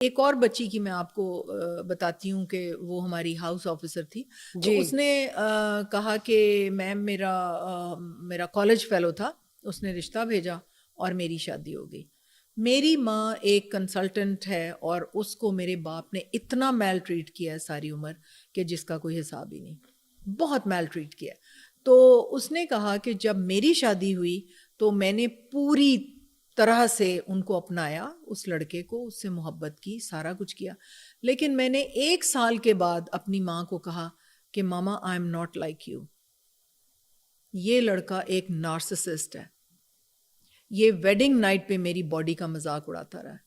ایک اور بچی کی میں آپ کو بتاتی ہوں کہ وہ ہماری ہاؤس آفیسر تھی. تو اس نے کہا کہ میم میرا کالج فیلو تھا, اس نے رشتہ بھیجا اور میری شادی ہو گئی. میری ماں ایک کنسلٹنٹ ہے اور اس کو میرے باپ نے اتنا میل ٹریٹ کیا ہے ساری عمر کہ جس کا کوئی حساب ہی نہیں, بہت میل ٹریٹ کیا. تو اس نے کہا کہ جب میری شادی ہوئی تو میں نے پوری طرح سے ان کو اپنایا, اس لڑکے کو, اس سے محبت کی, سارا کچھ کیا. لیکن میں نے 1 سال کے بعد اپنی ماں کو کہا کہ mama I am not like you, یہ لڑکا ایک نارسسسٹ ہے, یہ ویڈنگ نائٹ پہ میری باڈی کا مذاق اڑاتا رہا ہے.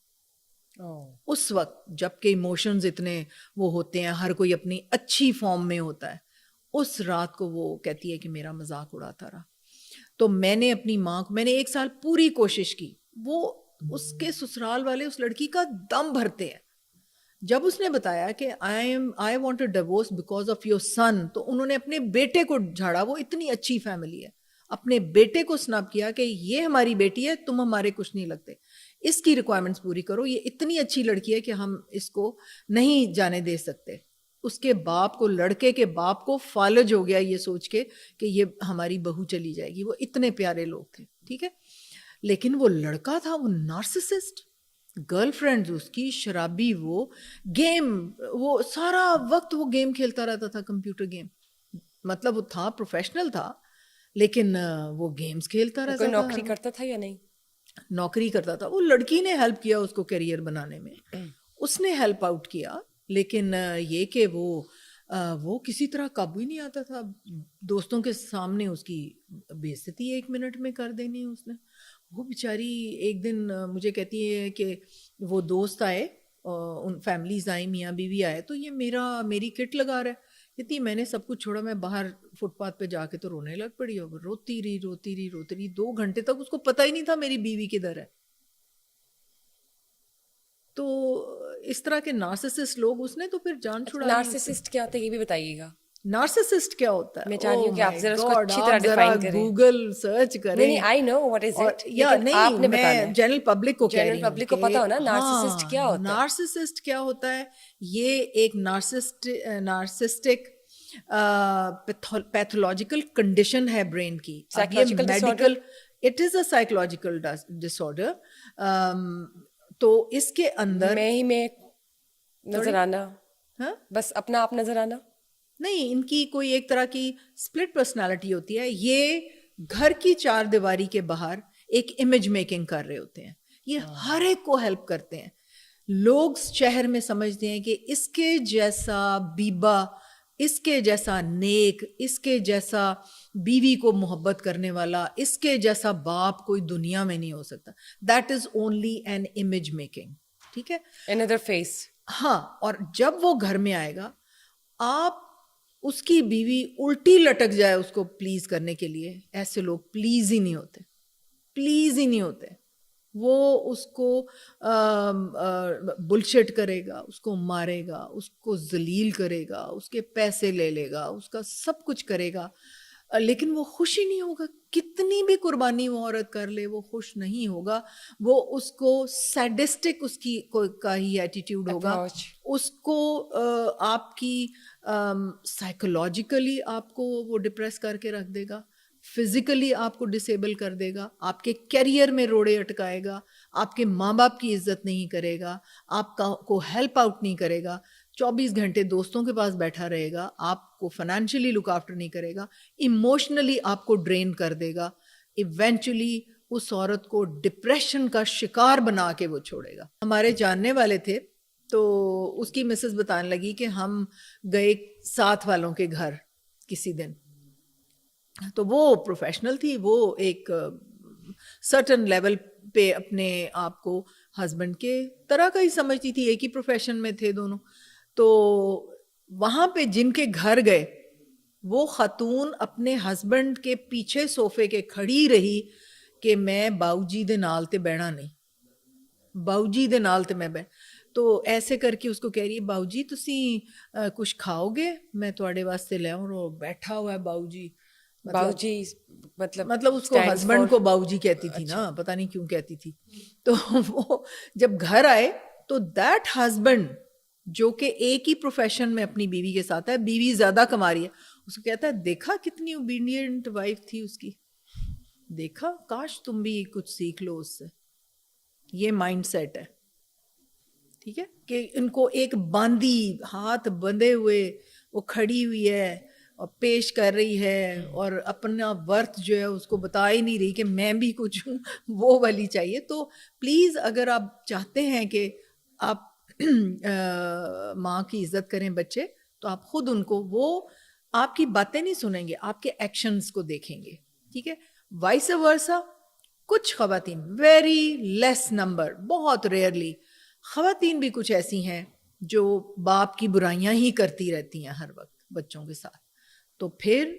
اس وقت جب کہ ایموشنز اتنے وہ ہوتے ہیں, ہر کوئی اپنی اچھی فارم میں ہوتا ہے, اس رات کو وہ کہتی ہے کہ میرا مذاق اڑاتا رہا. تو میں نے اپنی ماں کو, میں نے 1 سال پوری کوشش کی, وہ اس کے سسرال والے اس لڑکی کا دم بھرتے ہیں. جب اس نے بتایا کہ I want a divorce because of your son, تو انہوں نے اپنے بیٹے کو جھاڑا, وہ اتنی اچھی فیملی ہے, اپنے بیٹے کو سناب کیا کہ یہ ہماری بیٹی ہے, تم ہمارے کچھ نہیں لگتے, اس کی ریکوائرمنٹس پوری کرو, یہ اتنی اچھی لڑکی ہے کہ ہم اس کو نہیں جانے دے سکتے. اس کے باپ کو, لڑکے کے باپ کو فالج ہو گیا یہ سوچ کے کہ یہ ہماری بہو چلی جائے گی. وہ اتنے پیارے لوگ تھے, ٹھیک ہے, لیکن وہ لڑکا تھا وہ نارسسسٹ. گرل فرینڈ اس کی شرابی, وہ گیم, وہ سارا وقت وہ گیم کھیلتا رہتا تھا, کمپیوٹر گیم. مطلب وہ تھا پروفیشنل تھا لیکن وہ گیمز کھیلتا رہتا تھا. کوئی نوکری کرتا تھا یا نہیں؟ نوکری کرتا تھا. وہ لڑکی نے ہیلپ کیا اس کو کیریئر بنانے میں, اس نے ہیلپ آؤٹ کیا, لیکن یہ کہ وہ کسی طرح قابو ہی نہیں آتا تھا. دوستوں کے سامنے اس کی بے عزتی 1 منٹ میں کر دینی اس نے. وہ بیچاری ایک دن مجھے کہتی ہے کہ وہ دوست آئے, ان فیملیز آئیں, میاں بیوی آئے, تو یہ میری کٹ لگا رہا ہے. کہتی میں نے سب کچھ چھوڑا, میں باہر فٹ پاتھ پہ جا کے تو رونے لگ پڑی. اور روتی رہی 2 گھنٹے تک, اس کو پتہ ہی نہیں تھا میری بیوی کدھر ہے. تو اس طرح کے نارسسسٹ لوگ, اس نے تو پھر جان چھڑا لی. نارسسسٹ کیا ہوتا ہے یہ بھی بتائیے گا. نارسسسٹ کیا ہوتا ہے؟ میں چاہ رہی ہوں کہ آپ ذرا اس کو اچھی طرح آپ ذرا ڈیفائن کریں. گوگل سرچ کریں. نہیں, آئی نو واٹ از اٹ, یا نہیں, میں جنرل پبلک کو کہہ رہی ہوں, جنرل پبلک کو پتا ہو نا نارسسسٹ کیا ہوتا ہے. نارسسسٹ کیا ہوتا ہے؟ یہ ایک نارسسٹک پیتھولوجیکل کنڈیشن ہے برین کی. Psychological disorder, it is a psychological disorder. تو اس کے اندر میں نظر آنا, بس اپنا آپ نظر آنا نہیں, ان کی کوئی ایک طرح کی سپلٹ پرسنالٹی ہوتی ہے. یہ گھر کی 4 دیواری کے باہر ایک امیج میکنگ کر رہے ہوتے ہیں. یہ ہر ایک کو ہیلپ کرتے ہیں. لوگ شہر میں سمجھتے ہیں کہ اس کے جیسا بیبا, اس کے جیسا نیک, اس کے جیسا بیوی کو محبت کرنے والا, اس کے جیسا باپ کوئی دنیا میں نہیں ہو سکتا. That is only an image making, ٹھیک ہے, another face. ہاں. اور جب وہ گھر میں آئے گا, آپ اس کی بیوی الٹی لٹک جائے اس کو پلیز کرنے کے لیے, ایسے لوگ پلیز ہی نہیں ہوتے. وہ اس کو بلشٹ کرے گا, اس کو مارے گا, اس کو ذلیل کرے گا, اس کے پیسے لے لے گا, اس کا سب کچھ کرے گا, لیکن وہ خوش ہی نہیں ہوگا. کتنی بھی قربانی وہ عورت کر لے, وہ خوش نہیں ہوگا. وہ اس کو سیڈسٹک اس کی کا ہی ایٹیٹیوڈ ہوگا. اس کو آپ کی سائیکولوجیکلی آپ کو وہ ڈپریس کر کے رکھ دے گا, فزیکلی آپ کو ڈسیبل کر دے گا, آپ کے کیریئر میں روڑے اٹکائے گا, آپ کے ماں باپ کی عزت نہیں کرے گا, آپ کو ہیلپ آؤٹ نہیں کرے گا, 24 گھنٹے دوستوں کے پاس بیٹھا رہے گا, آپ کو فائنینشلی لک آفٹر نہیں کرے گا, ایموشنلی آپ کو ڈرین کر دے گا. ایونچولی اس عورت کو ڈپریشن کا شکار بنا کے وہ چھوڑے گا. ہمارے جاننے والے تھے, تو اس کی مسز بتانے لگی کہ ہم گئے ساتھ والوں کے گھر کسی دن, تو وہ پروفیشنل تھی, وہ ایک سرٹن لیول پہ اپنے آپ کو ہسبینڈ کے طرح کا ہی سمجھتی تھی, ایک ہی پروفیشن میں تھے دونوں. تو وہاں پہ جن کے گھر گئے, وہ خاتون اپنے ہسبینڈ کے پیچھے صوفے کے کھڑی رہی کہ میں باؤ جی دے نال تے بہنا نہیں, باؤ جی دے نال تے میں تو ایسے کر کے اس کو کہہ رہی ہے, باؤ جی تسی کچھ کھاؤ گے, میں تواڈے واسطے لے آؤں. اور بیٹھا ہوا ہے باؤ جی, باؤ جی مطلب اس کو ہسبینڈ کو باؤ جی کہتی تھی نا, پتہ نہیں کیوں کہتی تھی. تو وہ جب گھر آئے تو دیٹ ہسبینڈ جو کہ ایک ہی پروفیشن میں اپنی بیوی کے ساتھ ہے, بیوی زیادہ کما رہی ہے, اس کو کہتا ہے دیکھا کتنی اوبیڈینٹ وائف تھی اس کی, دیکھا کاش تم بھی کچھ سیکھ لو اس سے. یہ مائنڈ سیٹ ہے, ٹھیک ہے, کہ ان کو ایک باندھی ہاتھ بندھے ہوئے وہ کھڑی ہوئی ہے اور پیش کر رہی ہے اور اپنا ورتھ جو ہے اس کو بتا ہی نہیں رہی کہ میں بھی کچھ ہوں, وہ والی چاہیے. تو پلیز اگر آپ چاہتے ہیں کہ آپ ماں کی عزت کریں بچے, تو آپ خود ان کو, وہ آپ کی باتیں نہیں سنیں گے, آپ کے ایکشنز کو دیکھیں گے, ٹھیک ہے. وائس ورسا کچھ خواتین, ویری لیس نمبر, بہت ریئرلی خواتین بھی کچھ ایسی ہیں جو باپ کی برائیاں ہی کرتی رہتی ہیں ہر وقت بچوں کے ساتھ. تو پھر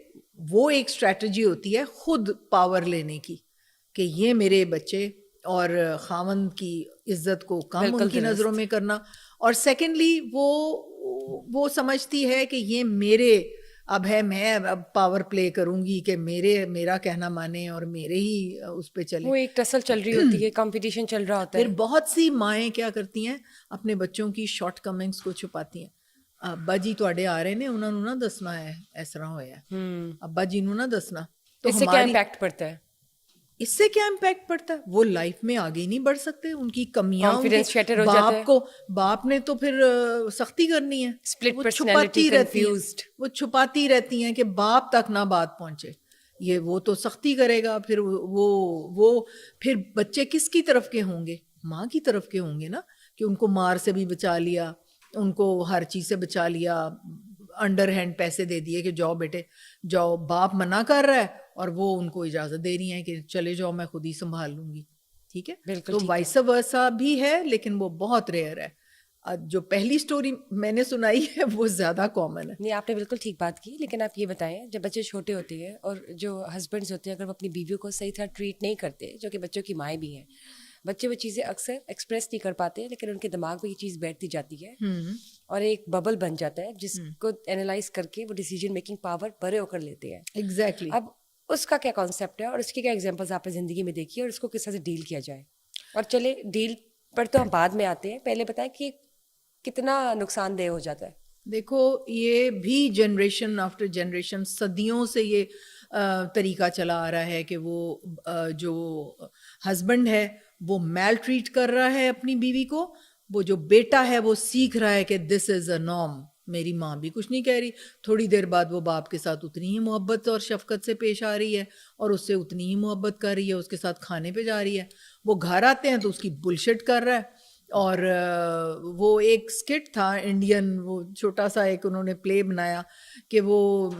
وہ ایک اسٹریٹجی ہوتی ہے خود پاور لینے کی کہ یہ میرے بچے, اور خاوند کی عزت کو کم ان کی نظروں میں کرنا. اور سیکنڈلی وہ سمجھتی ہے کہ یہ میرے اب ہے, میں اب پاور پلے کروں گی کہ میرا کہنا مانے اور میرے ہی اس پہ چلے. وہ ایک ٹسل چل رہی ہوتی ہے, کمپٹیشن چل رہا ہوتا ہے. پھر بہت سی مائیں کیا کرتی ہیں, اپنے بچوں کی شارٹ کمنگس کو چھپاتی ہیں. ابا جی تواڈے آ رہے نے, انہوں نے نہ دسنا ہے اس طرح ہویا ہے, ابا جی نو نہ دسنا. تو اس سے کیا امپیکٹ پڑتا ہے؟ اس سے کیا امپیکٹ پڑتا ہے, وہ لائف میں آگے نہیں بڑھ سکتے, ان کی کمیاں, کانفیڈنس شیٹر ہو جاتا ہے. باپ نے تو پھر سختی کرنی ہے, اسپلٹ وہ پرسنالٹی, کنفیوزڈ, وہ چھپاتی رہتی ہیں کہ باپ تک نہ بات پہنچے. یہ وہ تو سختی کرے گا, پھر وہ پھر بچے کس کی طرف کے ہوں گے, ماں کی طرف کے ہوں گے نا, کہ ان کو مار سے بھی بچا لیا, ان کو ہر چیز سے بچا لیا, انڈر ہینڈ پیسے دے دیے کہ جاؤ بیٹے جاؤ, باپ منع کر رہا ہے اور وہ ان کو اجازت دے رہی ہیں کہ چلے جاؤ میں خود ہی سنبھال لوں گی, ٹھیک ہے. تو وائس ورسا بھی ہے, لیکن وہ بہت ریئر ہے. جو پہلی سٹوری میں نے سنائی ہے وہ زیادہ کامن ہے. نہیں, آپ نے بالکل ٹھیک بات کی, لیکن آپ یہ بتائیں, جب بچے چھوٹے ہوتے ہیں اور جو ہسبینڈز ہوتے ہیں اگر وہ اپنی بیویوں کو صحیح طرح ٹریٹ نہیں کرتے, جو کہ بچوں کی مائیں بھی ہیں, بچے وہ چیزیں اکثر ایکسپریس نہیں کر پاتے, لیکن ان کے دماغ میں یہ چیز بیٹھتی جاتی ہے اور ایک ببل بن جاتا ہے جس کو اینالائز کر کے وہ ڈیسیجن میکنگ پاور بڑے ہو کر لیتے ہیں. ایگزیکٹلی. اب اس کا کیا کانسیپٹ ہے اور اس کی کیا ایگزامپلز آپ نے زندگی میں دیکھی اور اس کو کس طرح سے ڈیل کیا جائے؟ اور چلے ڈیل پر تو ہم بعد میں آتے ہیں, پہلے بتائیں کہ کتنا نقصان دہ ہو جاتا ہے. دیکھو یہ بھی جنریشن آفٹر جنریشن صدیوں سے یہ طریقہ چلا آ رہا ہے کہ وہ جو ہسبینڈ ہے وہ میل ٹریٹ کر رہا ہے اپنی بیوی کو, وہ جو بیٹا ہے وہ سیکھ رہا ہے کہ دس از اے نارم, میری ماں بھی کچھ نہیں کہہ رہی. تھوڑی دیر بعد وہ باپ کے ساتھ اتنی ہی محبت اور شفقت سے پیش آ رہی ہے اور اس سے اتنی ہی محبت کر رہی ہے, اس کے ساتھ کھانے پہ جا رہی ہے. وہ گھر آتے ہیں تو اس کی بلشٹ کر رہا ہے. اور وہ ایک اسکٹ تھا انڈین, وہ چھوٹا سا ایک انہوں نے پلے بنایا کہ وہ